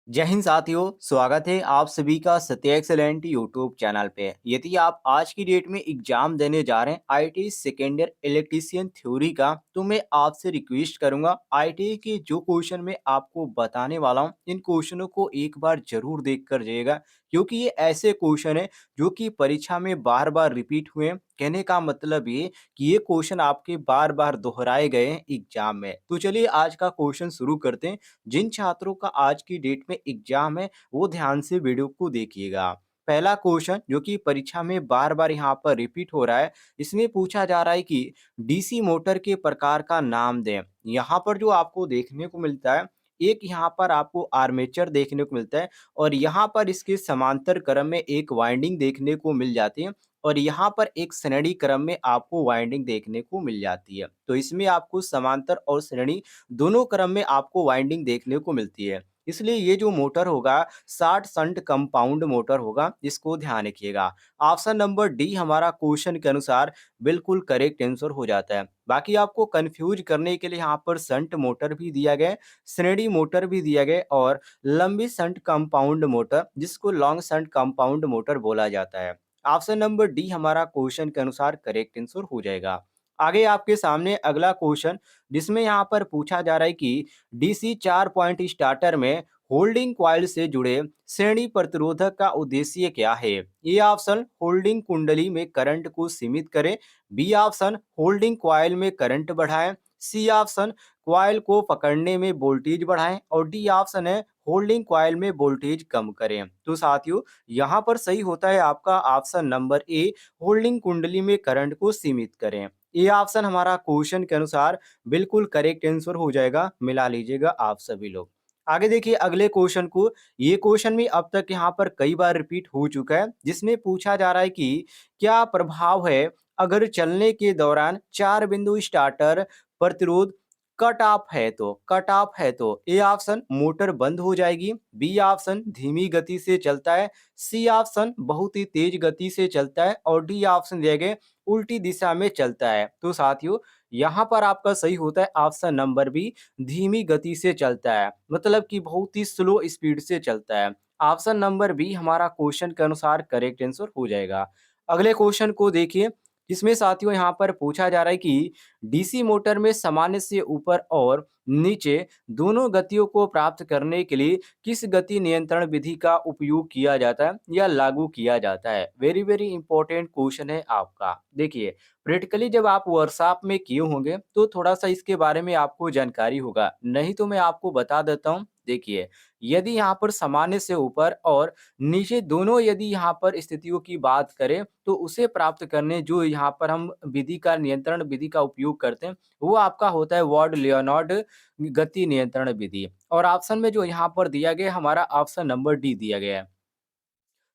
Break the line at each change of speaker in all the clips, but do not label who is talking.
जय हिंद साथियों, स्वागत है आप सभी का सत्य एक्सेलेंट यूट्यूब चैनल पे। यदि आप आज की डेट में एग्जाम देने जा रहे हैं IT second year electrician theory का, तो मैं आपसे रिक्वेस्ट करूंगा आईटी के जो क्वेश्चन मैं आपको बताने वाला हूं, इन क्वेश्चनों को एक बार जरूर देख कर जाइएगा, क्योंकि ये ऐसे क्वेश्चन है जो कि परीक्षा में बार बार रिपीट हुए हैं। कहने का मतलब ये कि ये क्वेश्चन आपके बार बार दोहराए गए हैं एग्जाम में। तो चलिए आज का क्वेश्चन शुरू करते हैं। जिन छात्रों का आज की डेट में एग्जाम है वो ध्यान से वीडियो को देखिएगा। पहला क्वेश्चन जो कि परीक्षा में बार बार यहाँ पर रिपीट हो रहा है, इसमें पूछा जा रहा है कि डीसी मोटर के प्रकार का नाम दें। यहाँ पर जो आपको देखने को मिलता है, एक यहाँ पर आपको आर्मेचर देखने को मिलता है और यहाँ पर इसके समांतर क्रम में एक वाइंडिंग देखने को मिल जाती है और यहाँ पर एक श्रेणी क्रम में आपको वाइंडिंग देखने को मिल जाती है। तो इसमें आपको समांतर और श्रेणी दोनों क्रम में आपको वाइंडिंग देखने को मिलती है। इसलिए ये जो मोटर होगा 60 शंट कंपाउंड मोटर होगा, इसको ध्यान रखिएगा। ऑप्शन नंबर डी हमारा क्वेश्चन के अनुसार बिल्कुल करेक्ट आंसर हो जाता है। बाकी आपको कंफ्यूज करने के लिए यहाँ पर शंट मोटर भी दिया गया है, श्रेणी मोटर भी दिया गया है और लंबी शंट कंपाउंड मोटर जिसको लॉन्ग शंट कंपाउंड मोटर बोला जाता है। ऑप्शन नंबर डी हमारा क्वेश्चन के अनुसार करेक्ट आंसर हो जाएगा। आगे आपके सामने अगला क्वेश्चन जिसमें यहाँ पर पूछा जा रहा है कि डीसी 4 पॉइंट स्टार्टर में होल्डिंग कॉइल से जुड़े श्रेणी प्रतिरोधक का उद्देश्य क्या है? ए ऑप्शन होल्डिंग कुंडली में करंट को सीमित करे, बी ऑप्शन होल्डिंग कॉइल में करंट बढ़ाएं, सी ऑप्शन कॉइल को पकड़ने में वोल्टेज बढ़ाएं और डी ऑप्शन है होल्डिंग कॉइल में वोल्टेज कम करें। तो साथियों यहाँ पर सही होता है आपका ऑप्शन नंबर ए, होल्डिंग कुंडली में करंट को सीमित करें। ये ऑप्शन हमारा क्वेश्चन के अनुसार बिल्कुल करेक्ट आंसर हो जाएगा, मिला लीजिएगा आप सभी लोग। आगे देखिए अगले क्वेश्चन को। ये क्वेश्चन भी अब तक यहाँ पर कई बार रिपीट हो चुका है, जिसमें पूछा जा रहा है कि क्या प्रभाव है अगर चलने के दौरान 4 बिंदु स्टार्टर प्रतिरोध कट ऑफ है तो ए ऑप्शन मोटर बंद हो जाएगी, बी ऑप्शन धीमी गति से चलता है, सी ऑप्शन बहुत ही तेज गति से चलता है और डी ऑप्शन दिया गया उल्टी दिशा में चलता है। तो साथियों यहाँ पर आपका सही होता है ऑप्शन नंबर बी, धीमी गति से चलता है, मतलब कि बहुत ही स्लो स्पीड से चलता है। ऑप्शन नंबर बी हमारा क्वेश्चन के अनुसार करेक्ट आंसर हो जाएगा। अगले क्वेश्चन को देखिए, इसमें साथियों यहाँ पर पूछा जा रहा है कि डीसी मोटर में सामान्य से ऊपर और नीचे दोनों गतियों को प्राप्त करने के लिए किस गति नियंत्रण विधि का उपयोग किया जाता है या लागू किया जाता है? वेरी वेरी इंपॉर्टेंट क्वेश्चन है आपका। देखिए प्रैक्टिकली जब आप वर्कशॉप में किए होंगे तो थोड़ा सा इसके बारे में आपको जानकारी होगा, नहीं तो मैं आपको बता देता हूँ। देखिए यदि यहाँ पर सामान्य से ऊपर और नीचे दोनों यदि यहाँ पर स्थितियों की बात करें तो उसे प्राप्त करने जो यहाँ पर हम विधि का नियंत्रण विधि का उपयोग करते हैं वो आपका होता है वार्ड लियोनार्ड गति नियंत्रण विधि। और ऑप्शन में जो यहाँ पर दिया गया हमारा ऑप्शन नंबर डी दिया गया है।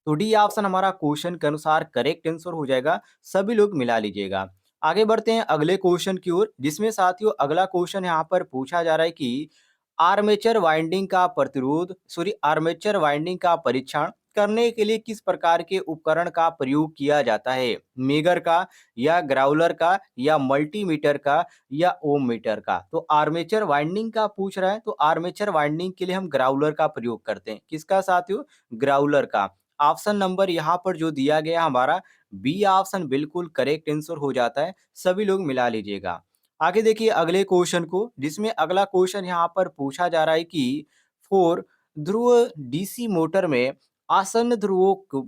तो डी ऑप्शन हमारा क्वेश्चन के अनुसार करेक्ट आंसर हो जाएगा, सभी लोग मिला लीजिएगा। आगे बढ़ते हैं अगले क्वेश्चन की ओर, जिसमें साथियों अगला क्वेश्चन यहाँ पर पूछा जा रहा है कि आर्मेचर वाइंडिंग का परीक्षण करने के लिए किस प्रकार के उपकरण का प्रयोग किया जाता है? मेगर का या ग्राउलर का या मल्टीमीटर का या ओम मीटर का? तो आर्मेचर वाइंडिंग का पूछ रहा है, तो आर्मेचर वाइंडिंग के लिए हम ग्राउलर का प्रयोग करते हैं। किसका साथियों? ग्राउलर का। ऑप्शन नंबर यहाँ पर जो दिया गया हमारा बी ऑप्शन बिल्कुल करेक्ट आंसर हो जाता है, सभी लोग मिला लीजिएगा। आगे देखिए अगले क्वेश्चन को, जिसमें अगला क्वेश्चन यहाँ पर पूछा जा रहा है कि फोर ध्रुव डीसी मोटर में आसन्न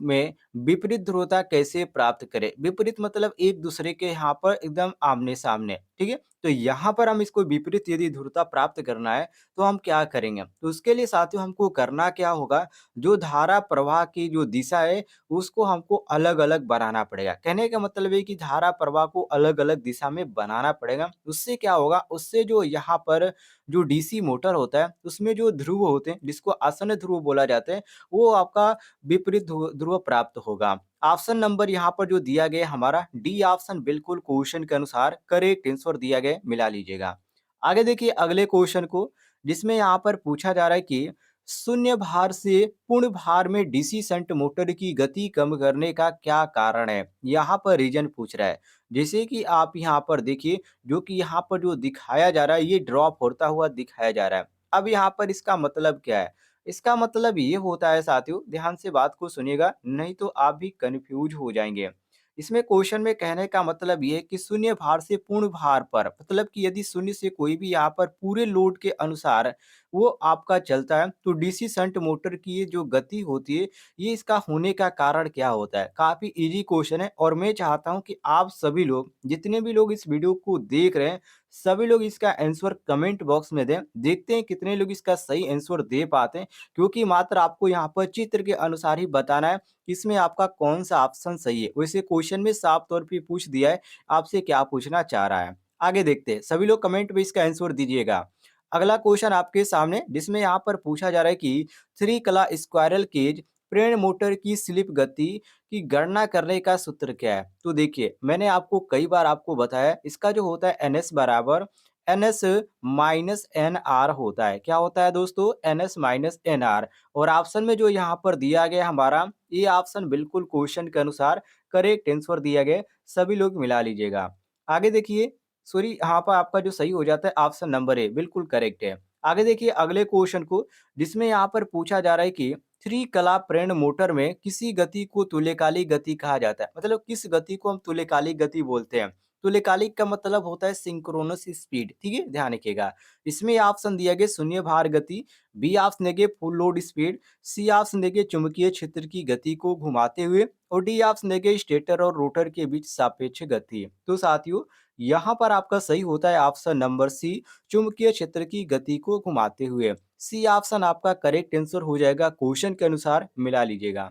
में विपरीत ध्रुवता कैसे प्राप्त करें? विपरीत मतलब एक दूसरे के यहाँ पर एकदम आमने सामने, ठीक है। तो यहाँ पर हम इसको विपरीत यदि ध्रुवता प्राप्त करना है तो हम क्या करेंगे? तो उसके लिए साथियों हमको करना क्या होगा, जो धारा प्रवाह की जो दिशा है उसको हमको अलग-अलग बनाना पड़ेगा। कहने का मतलब है कि धारा प्रवाह को अलग-अलग दिशा में बनाना पड़ेगा। उससे क्या होगा, उससे जो यहाँ पर जो डीसी मोटर होता है उसमें जो ध्रुव होते हैं जिसको आसन्न ध्रुव बोला जाता है, वो आपका विपरीत ध्रुव ध्रुव प्राप्त होगा। ऑप्शन नंबर यहाँ पर जो दिया गया हमारा डी ऑप्शन बिल्कुल क्वेश्चन के अनुसार करेक्ट आंसर दिया गया, मिला लीजिएगा। आगे देखिए अगले क्वेश्चन को, जिसमें यहाँ पर पूछा जा रहा है कि शून्य भार से पूर्ण भार में डीसी शंट मोटर की गति कम करने का क्या कारण है? यहाँ पर रीजन पूछ रहा है। जैसे कि आप यहाँ पर देखिए, जो कि यहाँ पर जो दिखाया जा रहा है ये ड्रॉप होता हुआ दिखाया जा रहा है। अब यहाँ पर इसका मतलब क्या है? इसका मतलब ये होता है साथियों, ध्यान से बात को सुनिएगा, नहीं तो आप भी कन्फ्यूज हो जाएँगे। इसमें क्वेश्चन में कहने का मतलब ये है कि शून्य भार से पूर्ण भार पर, मतलब कि यदि शून्य से कोई भी यहाँ पर पूरे लोड के अनुसार वो आपका चलता है, तो डीसी शंट मोटर की ये जो गति होती है, ये इसका होने का कारण क्या होता है? काफ़ी ईज़ी क्वेश्चन है और मैं चाहता हूँ कि आप सभी लोग, जितने भी लोग इस वीडियो को देख रहे हैं, सभी लोग इसका आंसर कमेंट बॉक्स में दें। देखते हैं कितने लोग इसका सही आंसर दे पाते हैं, क्योंकि मात्र आपको यहाँ पर चित्र के अनुसार ही बताना है कि इसमें आपका कौन-सा ऑप्शन सही है। वैसे क्वेश्चन में साफ तौर पे पूछ दिया है, आपसे क्या पूछना चाह रहा है। आगे देखते हैं, सभी लोग कमेंट में इसका आंसर दीजिएगा। अगला क्वेश्चन आपके सामने, जिसमें यहाँ पर पूछा जा रहा है कि 3 कला स्क्वायरल केज प्रेरण मोटर की स्लिप गति की गणना करने का सूत्र क्या है? तो देखिए, मैंने आपको कई बार आपको बताया, इसका जो होता है एनएस बराबर एनएस माइनस एनआर होता है। क्या होता है दोस्तों? NS minus NR. और ऑप्शन में जो यहाँ पर दिया गया हमारा, ये ऑप्शन बिल्कुल क्वेश्चन के अनुसार करेक्ट आंसर दिया गया है। सभी लोग मिला लीजिएगा। आगे देखिए, सॉरी, यहाँ पर आपका जो सही हो जाता है ऑप्शन नंबर ए, बिल्कुल करेक्ट है। आगे देखिए अगले क्वेश्चन को, जिसमें यहाँ पर पूछा जा रहा है कि 3 कला प्रेरण मोटर में किसी गति को तुल्यकालिक गति कहा जाता है। मतलब किस गति को हम तुल्यकालिक गति बोलते हैं? तुल्यकालिक का मतलब होता है सिंक्रोनस स्पीड, ठीक है? ध्यान रखिएगा। इसमें ऑप्शन दिया गया शून्य भार गति, बी ऑप्शन देंगे full load speed, C option देंगे चुंबकीय क्षेत्र की गति को घुमाते हुए, और डी ऑप्शन देंगे स्टेटर और रोटर के बीच सापेक्ष गति। तो साथियों, यहाँ पर आपका सही होता है ऑप्शन नंबर सी, चुंबकीय क्षेत्र की गति को घुमाते हुए। सी ऑप्शन आपका करेक्ट आंसर हो जाएगा, क्वेश्चन के अनुसार मिला लीजिएगा।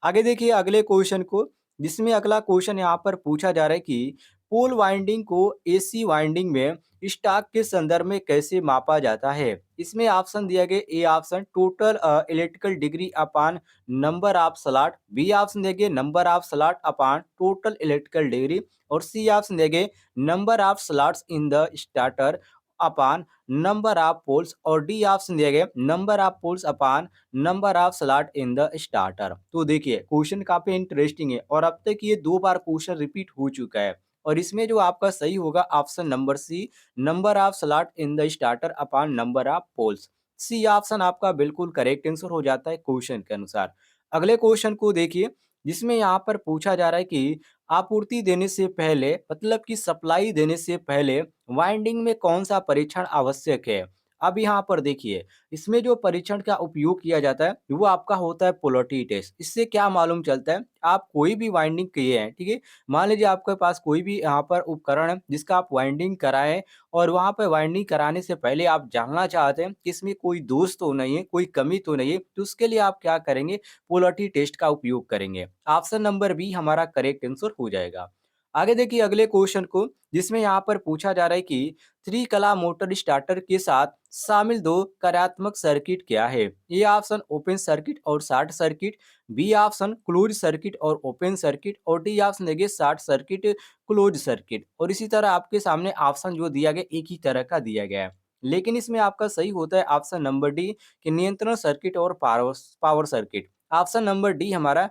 आगे देखिए अगले क्वेश्चन को, जिसमें अगला क्वेश्चन यहाँ पर पूछा जा रहा है कि पोल वाइंडिंग को एसी वाइंडिंग में स्टॉक के संदर्भ में कैसे मापा जाता है? इसमें ऑप्शन दिया गया, A option total electrical degree upon number of slot, B option देंगे number of slot upon total electrical degree, और सी ऑप्शन देंगे number of slots in the starter upon number of poles, और D option दिया गया number of poles upon number of slot in the starter. तो देखिए question काफी interesting है, और अब तक ये 2 बार क्वेश्चन रिपीट हो चुका है। और इसमें जो आपका सही होगा option number C, number of slot in the starter upon number of poles. C option आपका बिल्कुल करेक्ट आंसर हो जाता है क्वेश्चन के अनुसार। अगले क्वेश्चन को देखिए, जिसमें यहाँ पर पूछा जा रहा है कि आपूर्ति देने से पहले, मतलब कि सप्लाई देने से पहले वाइंडिंग में कौन सा परीक्षण आवश्यक है? अब यहाँ पर देखिए, इसमें जो परीक्षण का उपयोग किया जाता है, वो आपका होता है पोलैरिटी टेस्ट। इससे क्या मालूम चलता है, आप कोई भी वाइंडिंग किए हैं, ठीक है? मान लीजिए आपके पास कोई भी यहाँ पर उपकरण है, जिसका आप वाइंडिंग कराएँ, और वहाँ पे वाइंडिंग कराने से पहले आप जानना चाहते हैं कि इसमें कोई दोष तो नहीं है, कोई कमी तो नहीं है, तो उसके लिए आप क्या करेंगे? पोलैरिटी टेस्ट का उपयोग करेंगे। ऑप्शन नंबर बी हमारा करेक्ट आंसर हो जाएगा। आगे देखिए अगले क्वेश्चन को, जिसमें यहाँ पर पूछा जा रहा है कि 3 कला मोटर स्टार्टर के साथ शामिल 2 कार्यात्मक सर्किट क्या है? ए ऑप्शन ओपन सर्किट और short circuit, B option close circuit और ओपन सर्किट, और डी ऑप्शन देंगे शॉर्ट सर्किट क्लोज सर्किट। और इसी तरह आपके सामने ऑप्शन जो दिया गया एक ही तरह का दिया गया है, लेकिन इसमें आपका सही होता है ऑप्शन नंबर डी, कि नियंत्रण सर्किट और power power circuit. Option number D हमारा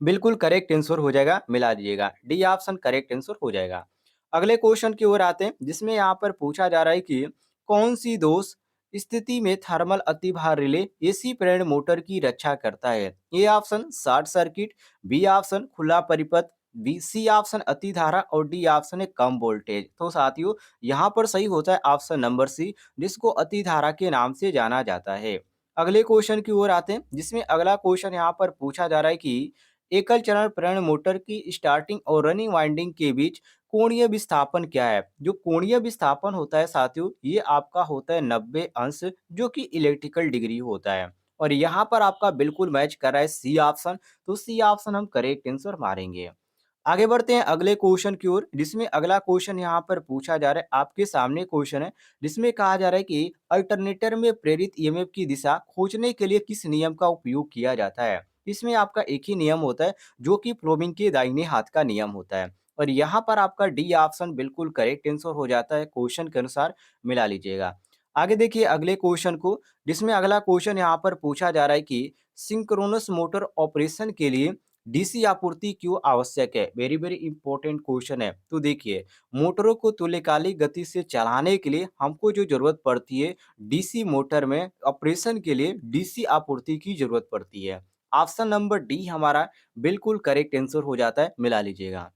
बिल्कुल करेक्ट आंसर हो जाएगा, मिला दीजिएगा। डी ऑप्शन करेक्ट आंसर हो जाएगा। अगले क्वेश्चन की ओर आते हैं, जिसमें यहाँ पर पूछा जा रहा है कि कौन सी दोष स्थिति में थर्मल अतिभार रिले एसी प्रेरण मोटर की रक्षा करता है? A option short circuit, B option खुला परिपथ, बी सी ऑप्शन अतिधारा, और डी ऑप्शन है कम वोल्टेज। तो साथियों, यहाँ पर सही होता है ऑप्शन नंबर सी, जिसको अतिधारा के नाम से जाना जाता है। अगले क्वेश्चन की ओर आते हैं, जिसमें अगला क्वेश्चन यहाँ पर पूछा जा रहा है कि एकल चरण प्रेरण मोटर की स्टार्टिंग और रनिंग वाइंडिंग के बीच कोणीय विस्थापन क्या है? जो कोणीय विस्थापन होता है साथियों, ये आपका होता है 90 अंश, जो कि इलेक्ट्रिकल डिग्री होता है। और यहाँ पर आपका बिल्कुल मैच कर रहा है सी ऑप्शन, तो सी ऑप्शन हम करेक्ट आंसर मारेंगे। आगे बढ़ते हैं अगले क्वेश्चन की ओर, जिसमें अगला क्वेश्चन यहाँ पर पूछा जा रहा है, आपके सामने क्वेश्चन है, जिसमें कहा जा रहा है कि अल्टरनेटर में प्रेरित ईएमएफ की दिशा खोजने के लिए किस नियम का उपयोग किया जाता है? इसमें आपका एक ही नियम होता है, जो कि फ्लोमिंग के दाहिने हाथ का नियम होता है। और यहाँ पर आपका डी ऑप्शन बिल्कुल करेक्ट आंसर हो जाता है, क्वेश्चन के अनुसार मिला लीजिएगा। आगे देखिए अगले क्वेश्चन को, जिसमें अगला क्वेश्चन यहाँ पर पूछा जा रहा है कि सिंक्रोनस मोटर ऑपरेशन के लिए डीसी आपूर्ति क्यों आवश्यक है? वेरी वेरी इंपॉर्टेंट क्वेश्चन है। तो देखिए, मोटरों को तुल्यकालिक गति से चलाने के लिए हमको जो ज़रूरत पड़ती है, डीसी मोटर में ऑपरेशन के लिए डीसी आपूर्ति की ज़रूरत पड़ती है। ऑप्शन नंबर डी हमारा बिल्कुल करेक्ट आंसर हो जाता है, मिला लीजिएगा।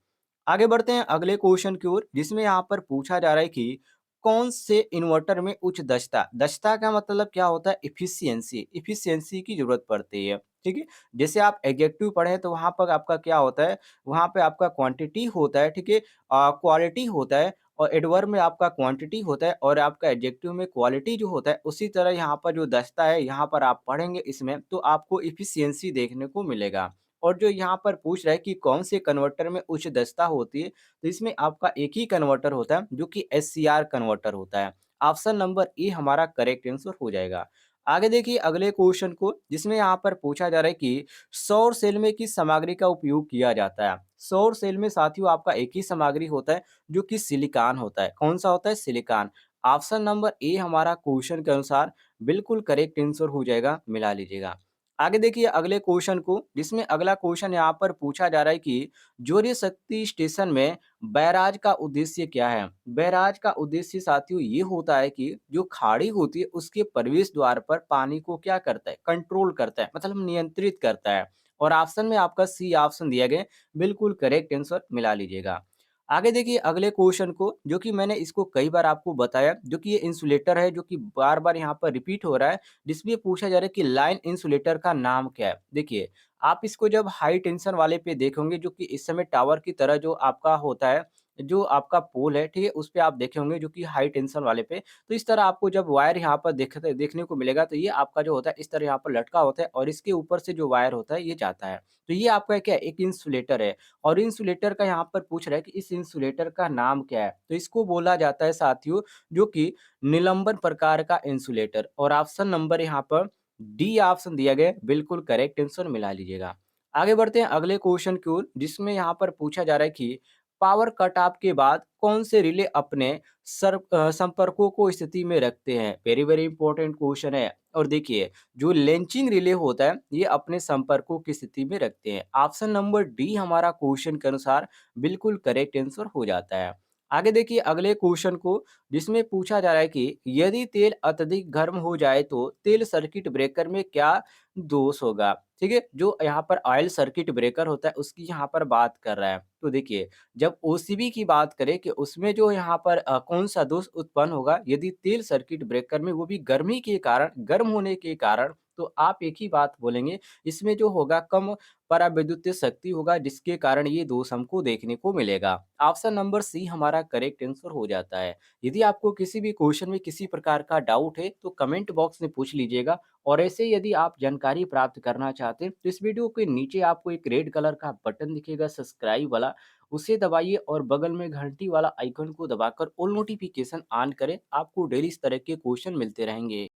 आगे बढ़ते हैं अगले क्वेश्चन की ओर, जिसमें यहाँ पर पूछा जा रहा है कि कौन से इन्वर्टर में उच्च दक्षता, दक्षता का मतलब क्या होता है? एफिशिएंसी, एफिशिएंसी की ज़रूरत पड़ती है, ठीक है? जैसे आप एडजेक्टिव पढ़ें तो वहाँ पर आपका क्या होता है? वहाँ पे आपका क्वांटिटी होता है, ठीक है? क्वालिटी होता है, और एडवर्ब में आपका क्वांटिटी होता है, और आपका एडजेक्टिव में क्वालिटी जो होता है, उसी तरह यहाँ पर जो दक्षता है, यहाँ पर आप पढ़ेंगे इसमें तो आपको एफिशिएंसी देखने को मिलेगा। और जो यहाँ पर पूछ रहा है कि कौन से कन्वर्टर में उच्च दक्षता होती है, तो इसमें आपका एक ही कन्वर्टर होता है जो कि एससीआर कन्वर्टर होता है। ऑप्शन नंबर ए हमारा करेक्ट आंसर हो जाएगा। आगे देखिए अगले क्वेश्चन को, जिसमें यहाँ पर पूछा जा रहा है कि सौर सेल में किस सामग्री का उपयोग किया जाता है? सौर सेल में साथियों आपका एक ही सामग्री होता है जो कि सिलिकॉन होता है। कौन सा होता है? सिलिकॉन। ऑप्शन नंबर ए हमारा क्वेश्चन के अनुसार बिल्कुल करेक्ट आंसर हो जाएगा, मिला लीजिएगा। आगे देखिए अगले क्वेश्चन को, जिसमें अगला क्वेश्चन यहाँ पर पूछा जा रहा है कि जोरीय शक्ति स्टेशन में बैराज का उद्देश्य क्या है? बैराज का उद्देश्य साथियों ये होता है कि जो खाड़ी होती है उसके प्रवेश द्वार पर पानी को क्या करता है? कंट्रोल करता है, मतलब नियंत्रित करता है। और ऑप्शन में आपका सी ऑप्शन दिया गया है, बिल्कुल करेक्ट आंसर, मिला लीजिएगा। आगे देखिए अगले क्वेश्चन को, जो कि मैंने इसको कई बार आपको बताया, जो कि ये इंसुलेटर है जो कि बार-बार यहाँ पर रिपीट हो रहा है, जिसमें पूछा जा रहा है कि लाइन इंसुलेटर का नाम क्या है? देखिए, आप इसको जब हाई टेंशन वाले पे देखोगे, जो कि इस समय टावर की तरह जो आपका होता है, जो आपका पोल है, ठीक है? उस पे आप देखे होंगे जो कि हाई टेंशन वाले पे, तो इस तरह आपको जब वायर यहाँ पर देखने को मिलेगा, तो ये आपका जो होता है इस तरह यहाँ पर लटका होता है, और इसके ऊपर से जो वायर होता है ये जाता है। तो ये आपका क्या है? एक इंसुलेटर है। और इंसुलेटर का यहाँ पर पूछ रहा है कि इस इंसुलेटर का नाम क्या है? तो इसको बोला जाता है साथियों, जो कि निलंबन प्रकार का इंसुलेटर। और ऑप्शन नंबर यहाँ पर डी ऑप्शन दिया गया है, बिल्कुल करेक्ट आंसर, मिला लीजिएगा। आगे बढ़ते हैं अगले क्वेश्चन की ओर, जिसमें यहाँ पर पूछा जा रहा है कि पावर कट ऑफ के बाद कौन से रिले अपने संपर्कों को स्थिति में रखते हैं? वेरी वेरी इंपॉर्टेंट क्वेश्चन है। और देखिए, जो लेंचिंग रिले होता है ये अपने संपर्कों की स्थिति में रखते हैं। ऑप्शन नंबर डी हमारा क्वेश्चन के अनुसार बिल्कुल करेक्ट आंसर हो जाता है। आगे देखिए अगले क्वेश्चन को, जिसमें पूछा जा रहा है कि यदि तेल अत्यधिक गर्म हो जाए तो तेल सर्किट ब्रेकर में क्या दोष होगा? ठीक है, जो यहाँ पर ऑयल सर्किट ब्रेकर होता है उसकी यहाँ पर बात कर रहा है। तो देखिए, जब ओसीबी की बात करें कि उसमें जो यहाँ पर कौन सा दोष उत्पन्न होगा यदि तेल सर्किट ब्रेकर में, वो भी गर्मी के कारण, गर्म होने के कारण, तो आप एक ही बात बोलेंगे, इसमें जो होगा कम परावैद्युतीय शक्ति होगा, जिसके कारण ये दोष हमको देखने को मिलेगा। ऑप्शन नंबर सी हमारा करेक्ट आंसर हो जाता है। यदि आपको किसी भी क्वेश्चन में किसी प्रकार का डाउट है तो कमेंट बॉक्स में पूछ लीजिएगा। और ऐसे यदि आप जानकारी प्राप्त करना चाहते हैं तो इस वीडियो के नीचे आपको एक रेड कलर का बटन दिखेगा सब्सक्राइब वाला, उसे दबाइए और बगल में घंटी वाला आइकन को दबाकर ऑल नोटिफिकेशन ऑन करें। आपको डेली इस तरह के क्वेश्चन मिलते रहेंगे।